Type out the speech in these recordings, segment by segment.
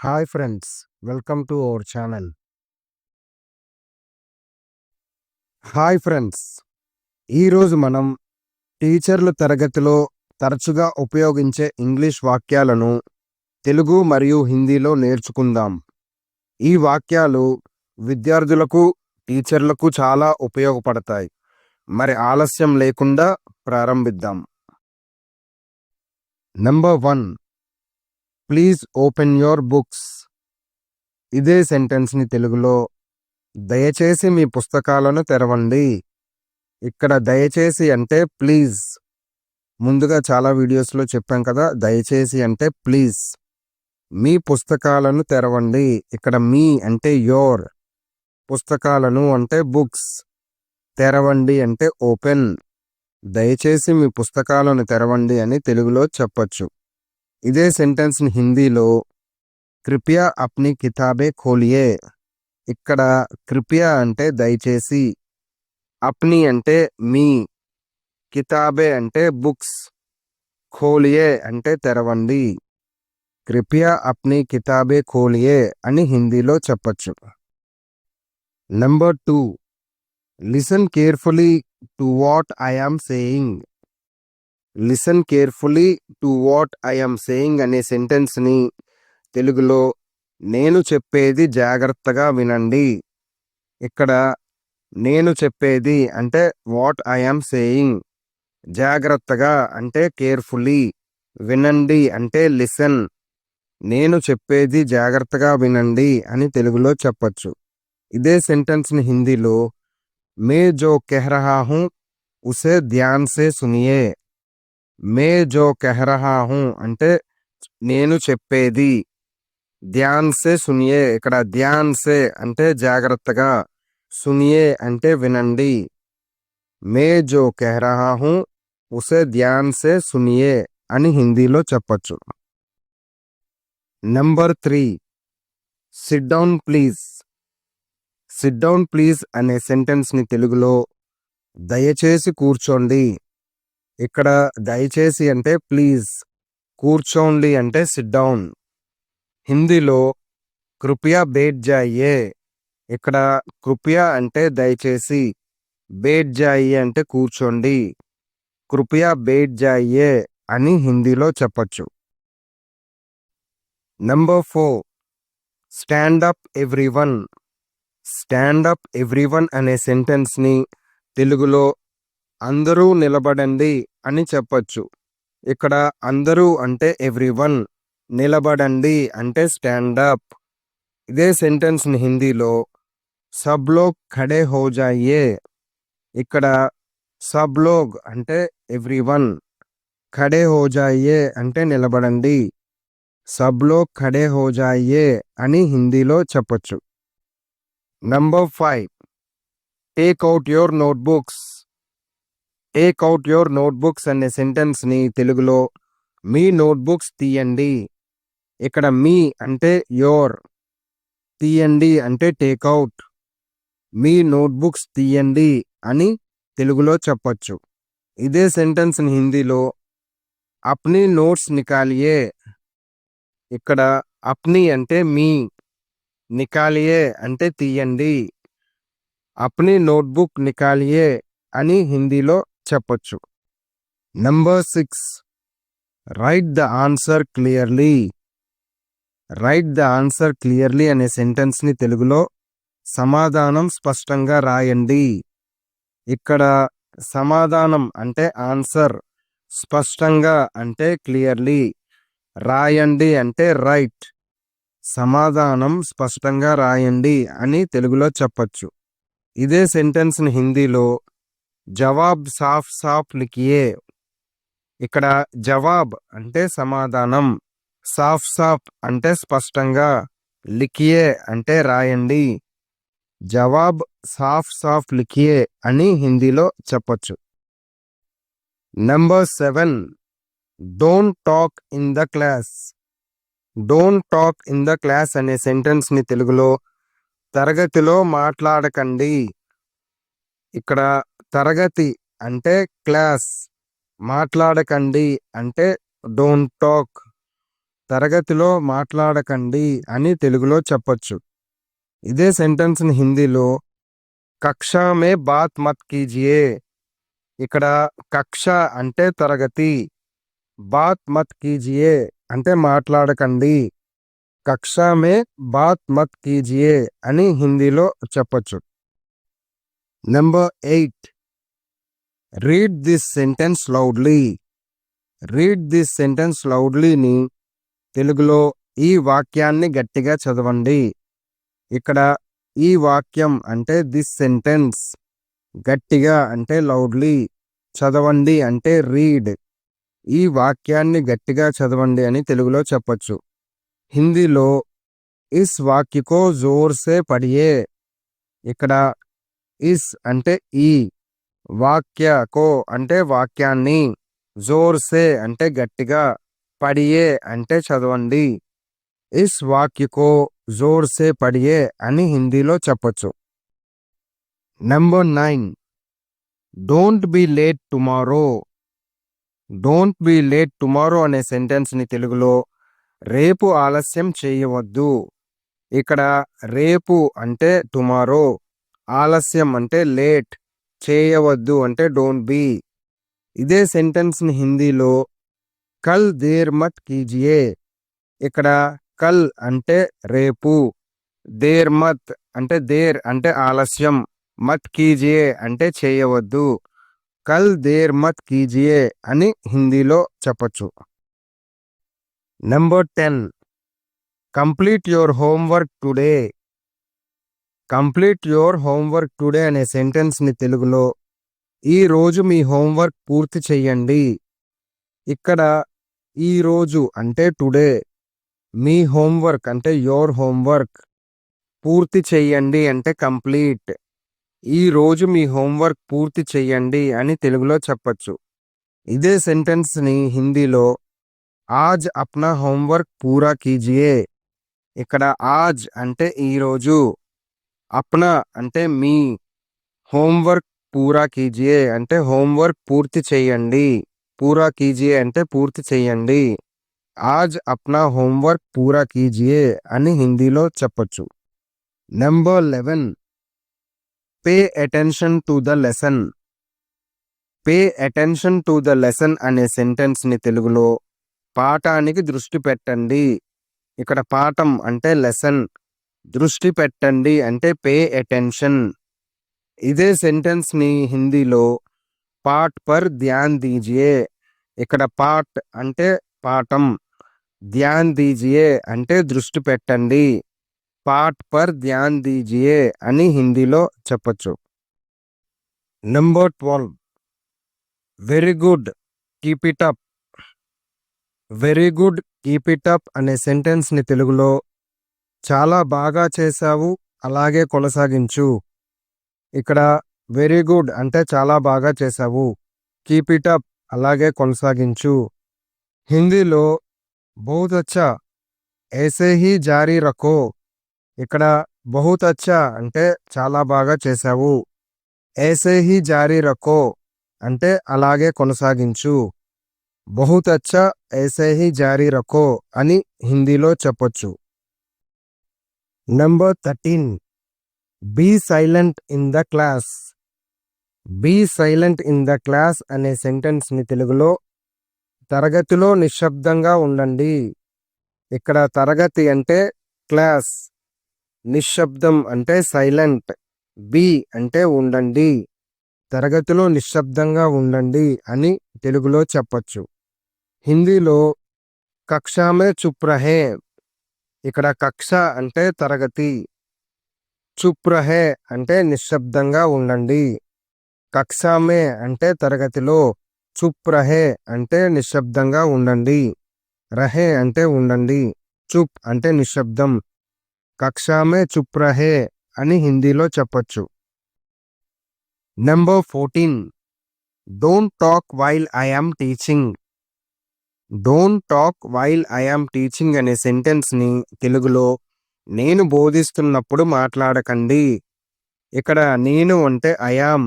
Hi friends, welcome to our channel. Hi friends, ఈరోజు మనం టీచర్లు తరగతిలో తరచుగా ఉపయోగించే ఇంగ్లీష్ వాక్యాలను తెలుగు మరియు హిందీలో నేర్చుకుందాం. ఈ వాక్యాలు విద్యార్థులకు, టీచర్లకు చాలా ఉపయోగపడతాయి. మరి ఆలస్యం లేకుండా ప్రారంభిద్దాం. Number 1, please open your books. ఇదే సెంటెన్స్ని తెలుగులో దయచేసి మీ పుస్తకాలను తెరవండి. ఇక్కడ దయచేసి అంటే ప్లీజ్. ముందుగా చాలా వీడియోస్లో చెప్పాం కదా, దయచేసి అంటే ప్లీజ్. మీ పుస్తకాలను తెరవండి. ఇక్కడ మీ అంటే యోర్, పుస్తకాలను అంటే బుక్స్, తెరవండి అంటే ఓపెన్. దయచేసి మీ పుస్తకాలను తెరవండి అని తెలుగులో చెప్పచ్చు. ఇదే సెంటెన్స్ని హిందీలో కృపయా అప్నీ కితాబే ఖోలియే. ఇక్కడ కృపయా అంటే దయచేసి, అప్నీ అంటే మీ, కితాబే అంటే బుక్స్, ఖోలియే అంటే తెరవండి. కృపయా అప్నీ కితాబే ఖోలియే అని హిందీలో చెప్పచ్చు. Number 2, listen carefully to what I am saying. Listen carefully to what I am saying అనే సెంటెన్స్ని తెలుగులో నేను చెప్పేది జాగ్రత్తగా వినండి. ఇక్కడ నేను చెప్పేది అంటే వాట్ ఐ యామ్ సేయింగ్, జాగ్రత్తగా అంటే కేర్ఫుల్లీ, వినండి అంటే లిసన్. నేను చెప్పేది జాగ్రత్తగా వినండి అని తెలుగులో చెప్పచ్చు. ఇదే సెంటెన్స్ని హిందీలో మే జో కహ్ రహా హూ ఉసే ధ్యాన్ సే సునియే. మే జో కహ్ రహా హూ అంటే నేను చెప్పేది, ధ్యాన్ సే సునియే. ఇక్కడ ధ్యాన్ సే అంటే జాగ్రత్తగా, సునియే అంటే వినండి. మే జో కహ్ రహా హూ ఉసే ధ్యాన్ సే సునియే అని హిందీలో చెప్పచ్చు. Number 3, SIT down please. SIT down please అనే సెంటెన్స్ని తెలుగులో దయచేసి కూర్చోండి. ఇక్కడ దయచేసి అంటే ప్లీజ్, కూర్చోండి అంటే సిట్ డౌన్. హిందీలో కృపయా బేఠ్ జాయియే. ఇక్కడ కృపయా అంటే దయచేసి, బేఠ్ జాయియే అంటే కూర్చోండి. కృపయా బేఠ్ జాయియే అని హిందీలో చెప్పచ్చు. Number 4, stand up everyone. Stand up everyone అనే సెంటెన్స్ని తెలుగులో అందరూ నిలబడండి అని చెప్పచ్చు. ఇక్కడ అందరూ అంటే ఎవ్రీవన్, నిలబడండి అంటే స్టాండ్ అప్. ఇదే సెంటెన్స్ని హిందీలో సబ్ లోగ్ ఖడే హో జాయియే. ఇక్కడ సబ్ లోగ్ అంటే ఎవ్రీవన్, ఖడే హో జాయియే అంటే నిలబడండి. సబ్ లోగ్ ఖడే హో జాయియే అని హిందీలో చెప్పచ్చు. Number 5, take out your notebooks. Take out your notebooks అనే సెంటెన్స్ని తెలుగులో మీ నోట్బుక్స్ తీయండి. ఇక్కడ మీ అంటే యోర్, తీయండి అంటే టేక్అవుట్. మీ నోట్బుక్స్ తీయండి అని తెలుగులో చెప్పచ్చు. ఇదే సెంటెన్స్ని హిందీలో అప్నీ నోట్స్ నికాలియే. ఇక్కడ అప్నీ అంటే మీ, నికాలియే అంటే తీయండి. అప్నీ నోట్బుక్ నికాలియే అని హిందీలో చెప్పచ్చు. Number 6, right the answer clearly. Right the answer clearly అనే సెంటెన్స్ని తెలుగులో సమాధానం స్పష్టంగా రాయండి. ఇక్కడ సమాధానం అంటే ఆన్సర్, స్పష్టంగా అంటే క్లియర్లీ, రాయండి అంటే రైట్. సమాధానం స్పష్టంగా రాయండి అని తెలుగులో చెప్పచ్చు. ఇదే సెంటెన్స్ని హిందీలో జవాబ్ సాఫ్ సాఫ్ లిఖియే. ఇక్కడ జవాబ్ అంటే సమాధానం, సాఫ్ సాఫ్ అంటే స్పష్టంగా, లిఖియే అంటే రాయండి. జవాబ్ సాఫ్ సాఫ్ లిఖియే అని హిందీలో చెప్పచ్చు. Number 7, don't talk in the class. Don't talk in the class అనే సెంటెన్స్ని తెలుగులో తరగతిలో మాట్లాడకండి. ఇక్కడ తరగతి అంటే క్లాస్, మాట్లాడకండి అంటే డోంట్ టాక్. తరగతిలో మాట్లాడకండి అని తెలుగులో చెప్పొచ్చు. ఇదే సెంటెన్స్ని హిందీలో కక్షా మే బాత్ మత్ కీజియే. ఇక్కడ కక్ష అంటే తరగతి, బాత్ మత్ కీజియే అంటే మాట్లాడకండి. కక్షా మే బాత్ మత్ కీజియే అని హిందీలో చెప్పొచ్చు. Number 8, read this sentence loudly. Read this sentence లౌడ్లీని తెలుగులో ఈ వాక్యాన్ని గట్టిగా చదవండి. ఇక్కడ ఈ వాక్యం అంటే దిస్ సెంటెన్స్, గట్టిగా అంటే లౌడ్లీ, చదవండి అంటే రీడ్. ఈ వాక్యాన్ని గట్టిగా చదవండి అని తెలుగులో చెప్పొచ్చు. హిందీలో ఇస్ వాక్యకో జోర్ సే పఢియే. ఇక్కడ ఇస్ అంటే ఈ, వాక్యకో అంటే వాక్యాన్ని, జోర్ సే అంటే గట్టిగా, పఢియే అంటే చదవండి. ఇస్ వాక్యకో జోర్ సే పఢియే అని హిందీలో చెప్పొచ్చు. Number 9, don't be late tomorrow. Don't be late tomorrow అనే సెంటెన్స్ని తెలుగులో రేపు ఆలస్యం చేయవద్దు. ఇక్కడ రేపు అంటే టుమారో, ఆలస్యం అంటే లేట్, చేయవద్దు అంటే డోంట్ బి. ఇదే సెంటెన్స్ని హిందీలో కల్ దేర్ మత్ కీజియే. ఇక్కడ కల్ అంటే రేపు, దేర్ మత్ అంటే దేర్ అంటే ఆలస్యం, మత్ కీజియే అంటే చేయవద్దు. కల్ దేర్ మత్ కీజియే అని హిందీలో చెప్పొచ్చు. Number 10, complete your homework today. Complete your homework today అనే సెంటెన్స్ని తెలుగులో ఈ రోజు మీ హోంవర్క్ పూర్తి చెయ్యండి. ఇక్కడ ఈ రోజు అంటే టుడే, మీ హోంవర్క్ అంటే యువర్ హోంవర్క్, పూర్తి చెయ్యండి అంటే కంప్లీట్. ఈ రోజు మీ హోంవర్క్ పూర్తి చెయ్యండి అని తెలుగులో చెప్పొచ్చు. ఇదే సెంటెన్స్ని హిందీలో ఆజ్ అప్నా హోంవర్క్ పూరా కీజియే. ఇక్కడ ఆజ్ అంటే ఈరోజు, అప్నా అంటే మీ, హోంవర్క్ పూరా కీజియే అంటే హోంవర్క్ పూర్తి చెయ్యండి, పూరా కీజియే అంటే పూర్తి చెయ్యండి. ఆజ్ అప్నా హోంవర్క్ పూరా కీజియే అని హిందీలో చెప్పొచ్చు. Number 11, pay attention to the lesson. Pay attention to the lesson అనే సెంటెన్స్ని తెలుగులో పాఠానికి దృష్టి పెట్టండి. ఇక్కడ పాఠం అంటే లెసన్, దృష్టి పెట్టండి అంటే పే అటెన్షన్. ఇదే సెంటెన్స్ని హిందీలో పాఠ్ పర్ ధ్యాన్ దీజియే. ఇక్కడ పాఠ్ అంటే పాఠం, ధ్యాన్ దీజియే అంటే దృష్టి పెట్టండి, పాఠ్ పర్ ధ్యాన్ దీజియే అని హిందీలో చెప్పొచ్చు. Number 12, very good keep it up. Very good keep it up అనే సెంటెన్స్ని తెలుగులో చాలా బాగా చేశావు, అలాగే కొనసాగించు. ఇక్కడ వెరీ గుడ్ అంటే చాలా బాగా చేశావు, కీప్ ఇట్ అప్ అలాగే కొనసాగించు. హిందీలో బహుత్ అచ్చా ఐసే హీ జారీ రఖో. ఇక్కడ బహుత్ అచ్చా అంటే చాలా బాగా చేశావు, ఐసే హీ జారీ రఖో అంటే అలాగే కొనసాగించు. బహుత్ అచ్చా ఐసే హీ జారీ రఖో అని హిందీలో చెప్పొచ్చు. Number 13, be silent in the class. Be silent in the class అనే సెంటెన్స్ని తెలుగులో తరగతిలో నిశ్శబ్దంగా ఉండండి. ఇక్కడ తరగతి అంటే క్లాస్, నిశ్శబ్దం అంటే సైలెంట్, బీ అంటే ఉండండి, తరగతిలో నిశ్శబ్దంగా ఉండండి అని తెలుగులో చెప్పొచ్చు. హిందీలో కక్షా మే చుప్ రహే. ఇక్కడ కక్ష అంటే తరగతి, చుప్ రహే అంటే నిశ్శబ్దంగా ఉండండి. కక్షా మే అంటే తరగతిలో, చుప్ రహే అంటే నిశ్శబ్దంగా ఉండండి, రహే అంటే ఉండండి, చుప్ అంటే నిశ్శబ్దం. కక్షా మే చుప్ రహే అని హిందీలో చెప్పొచ్చు. Number 14, don't talk while I am teaching. Don't talk while I am teaching అనే సెంటెన్స్ని తెలుగులో నేను బోధిస్తున్నప్పుడు మాట్లాడకండి. ఇక్కడ నేను అంటే ఐ యామ్,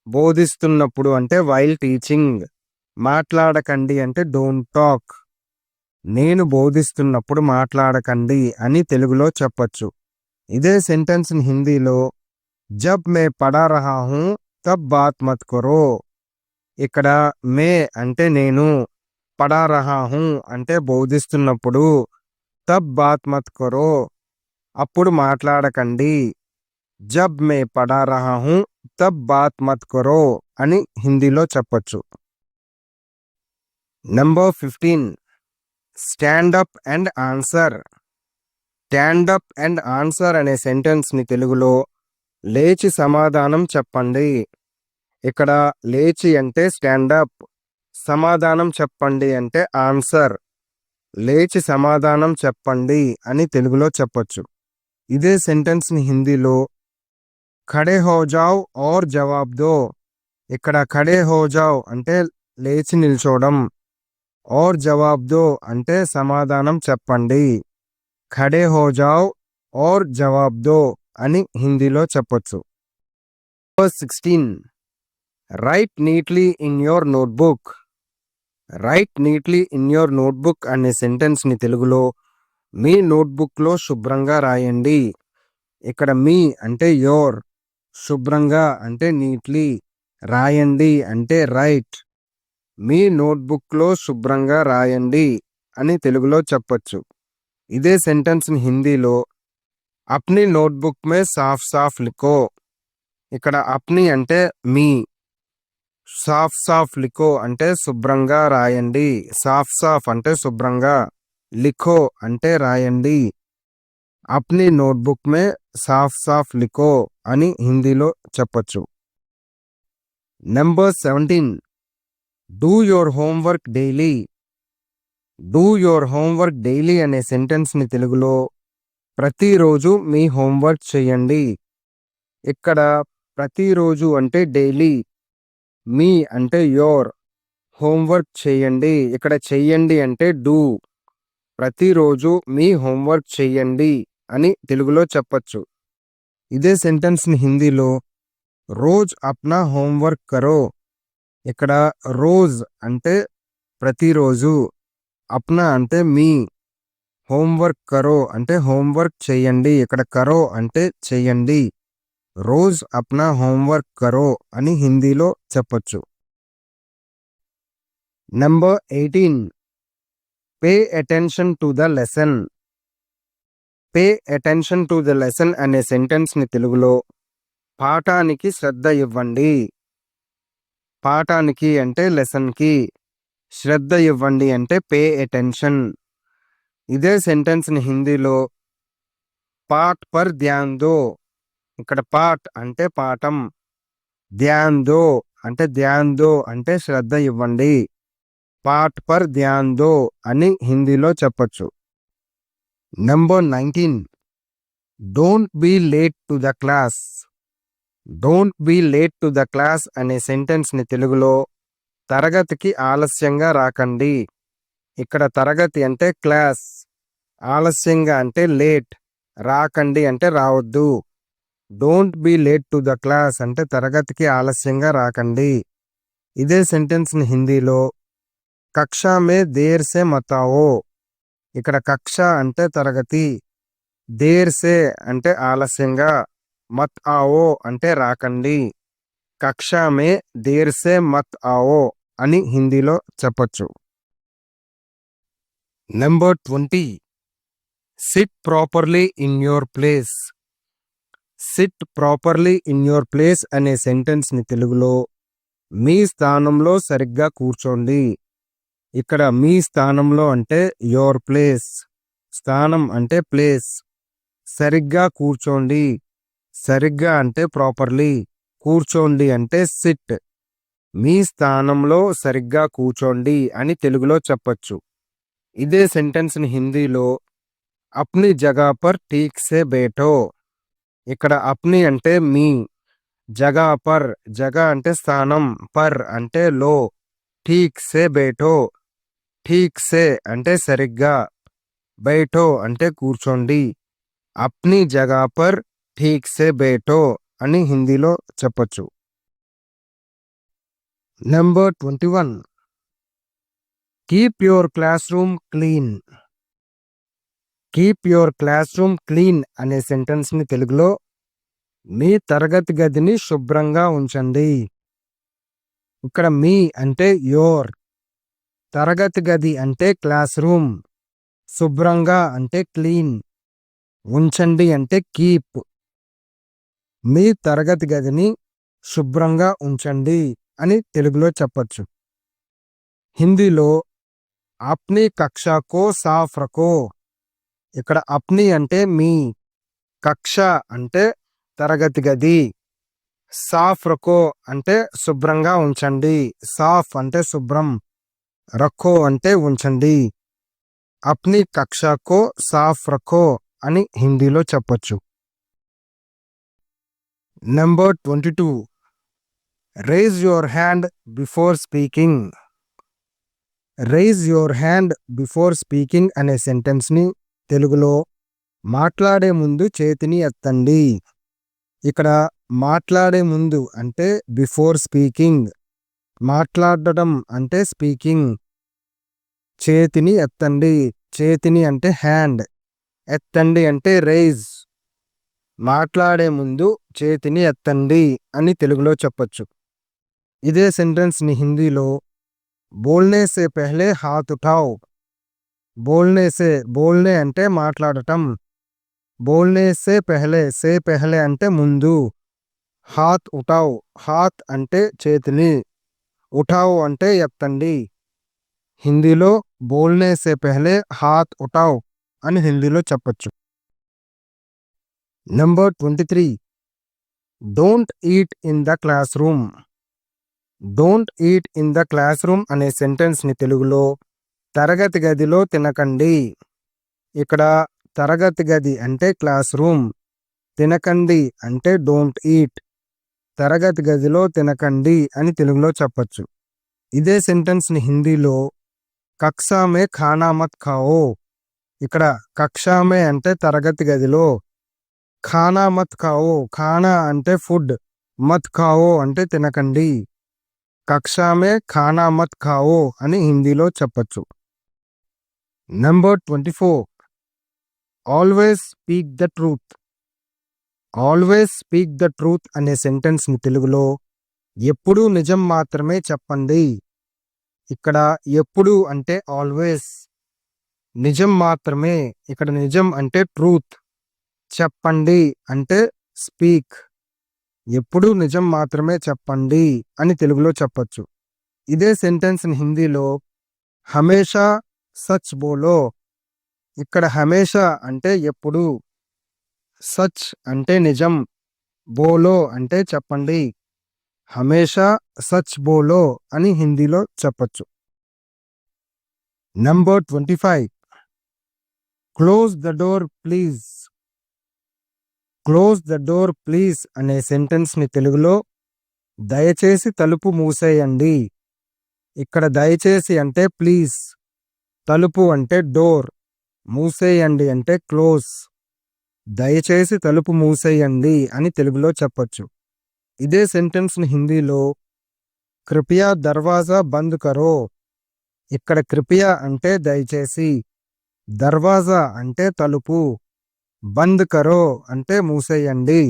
బోధిస్తున్నప్పుడు అంటే వైల్ టీచింగ్, మాట్లాడకండి అంటే డోంట్ టాక్. నేను బోధిస్తున్నప్పుడు మాట్లాడకండి అని తెలుగులో చెప్పొచ్చు. ఇదే సెంటెన్స్ని హిందీలో జబ్ మే పడా రహా హూ తబ్ బాత్ మత్ కరో. ఇక్కడ మే అంటే నేను, పడా రహా హూ అంటే బోధిస్తున్నప్పుడు, తబ్ బాత్ మత్ కరో అప్పుడు మాట్లాడకండి. జబ్ మే పడా రహా హూ తబ్ బాత్ మత్ కరో అని హిందీలో చెప్పొచ్చు. Number 15 stand up and answer. Stand up and answer అనే సెంటెన్స్ని తెలుగులో లేచి సమాధానం చెప్పండి. ఇక్కడ లేచి అంటే స్టాండప్, సమాధానం చెప్పండి అంటే ఆన్సర్. లేచి సమాధానం చెప్పండి అని తెలుగులో చెప్పొచ్చు. ఇదే సెంటెన్స్ని హిందీలో ఖడే హో జావ్ ఔర్ జవాబ్ దో. ఇక్కడ ఖడే హో జావ్ అంటే లేచి నిల్చోవడం, ఔర్ జవాబ్ దో అంటే సమాధానం చెప్పండి. ఖడే హో జావ్ ఔర్ జవాబ్ దో అని హిందీలో చెప్పొచ్చు. 16 right neatly in your notebook. Right neatly in your notebook అనే సెంటెన్స్ని తెలుగులో మీ నోట్బుక్లో శుభ్రంగా రాయండి. ఇక్కడ మీ అంటే యోర్, శుభ్రంగా అంటే నీట్లీ, రాయండి అంటే రైట్. మీ నోట్బుక్లో శుభ్రంగా రాయండి అని తెలుగులో చెప్పొచ్చు. ఇదే సెంటెన్స్ని హిందీలో అప్నీ నోట్బుక్ మే సాఫ్ సాఫ్ లిఖో. ఇక్కడ అప్నీ అంటే మీ, సాఫ్ సాఫ్ లిఖో అంటే శుభ్రంగా రాయండి, సాఫ్ సాఫ్ అంటే శుభ్రంగా, లిఖో అంటే రాయండి. అప్నీ నోట్బుక్ మే సాఫ్ సాఫ్ లిఖో అని హిందీలో చెప్పొచ్చు. Number 17 do your homework daily. Do your homework daily అనే సెంటెన్స్ని తెలుగులో ప్రతిరోజు మీ హోంవర్క్ చేయండి. ఇక్కడ ప్రతిరోజు అంటే డైలీ, మీ అంటే యోర్, హోంవర్క్ చేయండి. ఇక్కడ చెయ్యండి అంటే డూ. ప్రతిరోజు మీ హోంవర్క్ చెయ్యండి అని తెలుగులో చెప్పొచ్చు. ఇదే సెంటెన్స్ని హిందీలో రోజ్ అప్నా హోంవర్క్ కరో. ఇక్కడ రోజ్ అంటే ప్రతిరోజు, అప్నా అంటే మీ, హోంవర్క్ కరో అంటే హోంవర్క్ చెయ్యండి. ఇక్కడ కరో అంటే చెయ్యండి. రోజ్ అప్నా హోంవర్క్ కరో అని హిందీలో చెప్పొచ్చు. Number 18 pay attention to the lesson. Pay attention to the lesson అనే సెంటెన్స్ని తెలుగులో పాఠానికి శ్రద్ధ ఇవ్వండి. పాఠానికి అంటే లెసన్కి, శ్రద్ధ ఇవ్వండి అంటే పే అటెన్షన్. ఇదే సెంటెన్స్ని హిందీలో పాఠ్ పర్ ధ్యాన్ దో. ఇక్కడ పాఠ్ అంటే పాఠం, ధ్యాన్ దో అంటే ధ్యాన్ దో అంటే శ్రద్ధ ఇవ్వండి. పాఠ్ పర్ ధ్యాన్ దో అని హిందీలో చెప్పొచ్చు. Number 19 don't be late to the class. Don't be late to the class అనే సెంటెన్స్ని తెలుగులో తరగతికి ఆలస్యంగా రాకండి. ఇక్కడ తరగతి అంటే క్లాస్, ఆలస్యంగా అంటే లేట్, రాకండి అంటే రావద్దు. Don't be late to the class అంటే తరగతికి ఆలస్యంగా రాకండి. ఇదే సెంటెన్స్ని హిందీలో కక్షా మే దేర్ సే మత్ आओ. ఇక్కడ కక్ష అంటే తరగతి, దేర్ సే అంటే ఆలస్యంగా, మత్ आओ అంటే రాకండి. కక్షా మే దేర్ సే మత్ आओ అని హిందీలో చెప్పొచ్చు. Number 20 SIT properly in your place. SIT properly in your place అనే సెంటెన్స్ని తెలుగులో మీ స్థానంలో సరిగ్గా కూర్చోండి. ఇక్కడ మీ స్థానంలో అంటే యోర్ ప్లేస్, స్థానం అంటే ప్లేస్, సరిగ్గా కూర్చోండి, సరిగ్గా అంటే ప్రాపర్లీ, కూర్చోండి అంటే సిట్. మీ స్థానంలో సరిగ్గా కూర్చోండి అని తెలుగులో చెప్పొచ్చు. ఇదే సెంటెన్స్ని హిందీలో అప్ని జగా పర్ ఠీక్ సే బేఠో. ఇక్కడ అప్ని అంటే మీ, జగా పర్, జగా అంటే స్థానం, పర్ అంటే లో, ఠీక్ సే బేఠో, ఠీక్ సే అంటే సరిగ్గా, బైఠో అంటే కూర్చోండి. అప్ని జగా పర్ ఠీక్ సే బేఠో అని హిందీలో చెప్పొచ్చు. Number 21 keep your class room clean. Keep your class room clean అనే సెంటెన్స్ని తెలుగులో మీ తరగతి గదిని శుభ్రంగా ఉంచండి. ఇక్కడ మీ అంటే యోర్, తరగతి గది అంటే క్లాస్ రూమ్, శుభ్రంగా అంటే క్లీన్, ఉంచండి అంటే కీప్. మీ తరగతి గదిని శుభ్రంగా ఉంచండి అని తెలుగులో చెప్పచ్చు. హిందీలో అప్నీ కక్షా కో సాఫ్ రఖో. ఇక్కడ అప్నీ అంటే మీ, కక్ష అంటే తరగతి గది, సాఫ్ రఖో అంటే శుభ్రంగా ఉంచండి, సాఫ్ అంటే శుభ్రం, రఖో అంటే ఉంచండి. అప్నీ కక్షా కో సాఫ్ రఖో అని హిందీలో చెప్పచ్చు. Number 22. Rise your hand before speaking. Rise your hand before speaking అనే సెంటెన్స్ని తెలుగులో మాట్లాడే ముందు చేతిని ఎత్తండి. ఇక్కడ మాట్లాడే ముందు అంటే బిఫోర్ స్పీకింగ్, మాట్లాడడం అంటే స్పీకింగ్. చేతిని ఎత్తండి, చేతిని అంటే హ్యాండ్, ఎత్తండి అంటే రైజ్. మాట్లాడే ముందు చేతిని ఎత్తండి అని తెలుగులో చెప్పచ్చు. ఇదే సెంటెన్స్ని హిందీలో బోల్నే సే పెహ్లే హాత్ ఉఠావ్. బోల్నే అంటే మాట్లాడటం, బోల్నే సే పెహ్లే అంటే ముందు, హాత్ ఉఠావ్, హాత్ అంటే చేతిని, ఉఠావ్ అంటే ఎత్తండి. హిందీలో బోల్నే సే పెహ్లే హాత్ ఉఠావ్ అని హిందీలో చెప్పచ్చు. Number 23. Don't eat in the class room. Don't eat in the class room అనే సెంటెన్స్ని తెలుగులో తరగతి గదిలో తినకండి. ఇక్కడ తరగతి గది అంటే క్లాస్ రూమ్, తినకండి అంటే డోంట్ ఈట్, తరగతి గదిలో తినకండి అని తెలుగులో చెప్పచ్చు. ఇదే సెంటెన్స్ని హిందీలో కక్షా మే ఖానా మత్ ఖావో. ఇక్కడ కక్షా మే అంటే తరగతి గదిలో, ఖానా మత్ ఖావో, ఖానా అంటే ఫుడ్, మత్ ఖావో అంటే తినకండి, కక్షా మే ఖానా మత్ ఖావో అని హిందీలో చెప్పచ్చు. Number 24. Always speak the truth. Always speak the truth అనే సెంటెన్స్ని తెలుగులో ఎప్పుడూ నిజం మాత్రమే చెప్పండి. ఇక్కడ ఎప్పుడు అంటే ఆల్వేస్, నిజం మాత్రమే, ఇక్కడ నిజం అంటే ట్రూత్, చెప్పండి అంటే స్పీక్. ఎప్పుడూ నిజం మాత్రమే చెప్పండి అని తెలుగులో చెప్పచ్చు. ఇదే సెంటెన్స్ని హిందీలో హమేషా సచ్ బోలో. ఇక్కడ హమేషా అంటే ఎప్పుడు, సచ్ అంటే నిజం, బోలో అంటే చెప్పండి, హమేషా సచ్ బోలో అని హిందీలో చెప్పచ్చు. Number 25. Close the door please. Close the door please అనే సెంటెన్స్ని తెలుగులో దయచేసి తలుపు మూసేయండి. ఇక్కడ దయచేసి అంటే ప్లీజ్, తలుపు అంటే డోర్, మూసేయండి అంటే క్లోజ్. దయచేసి తలుపు మూసేయండి అని తెలుగులో చెప్పచ్చు. ఇదే సెంటెన్స్ని హిందీలో కృపయా దర్వాజా బంద్ కరో. ఇక్కడ కృపయా అంటే దయచేసి, దర్వాజా అంటే తలుపు, బంద్ కరో అంటే మూసేయండి.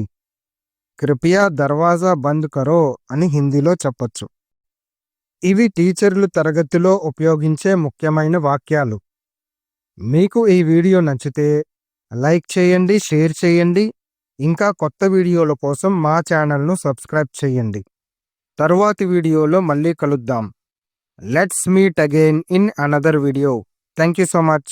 కృపయా దర్వాజా బంద్ కరో అని హిందీలో చెప్పచ్చు. ఇవి టీచర్లు తరగతిలో ఉపయోగించే ముఖ్యమైన వాక్యాలు. మీకు ఈ వీడియో నచ్చితే లైక్ చేయండి, షేర్ చేయండి. ఇంకా కొత్త వీడియోల కోసం మా ఛానల్ను సబ్స్క్రైబ్ చేయండి. తరువాతి వీడియోలో మళ్ళీ కలుద్దాం. Let's meet again in another video. Thank you so much.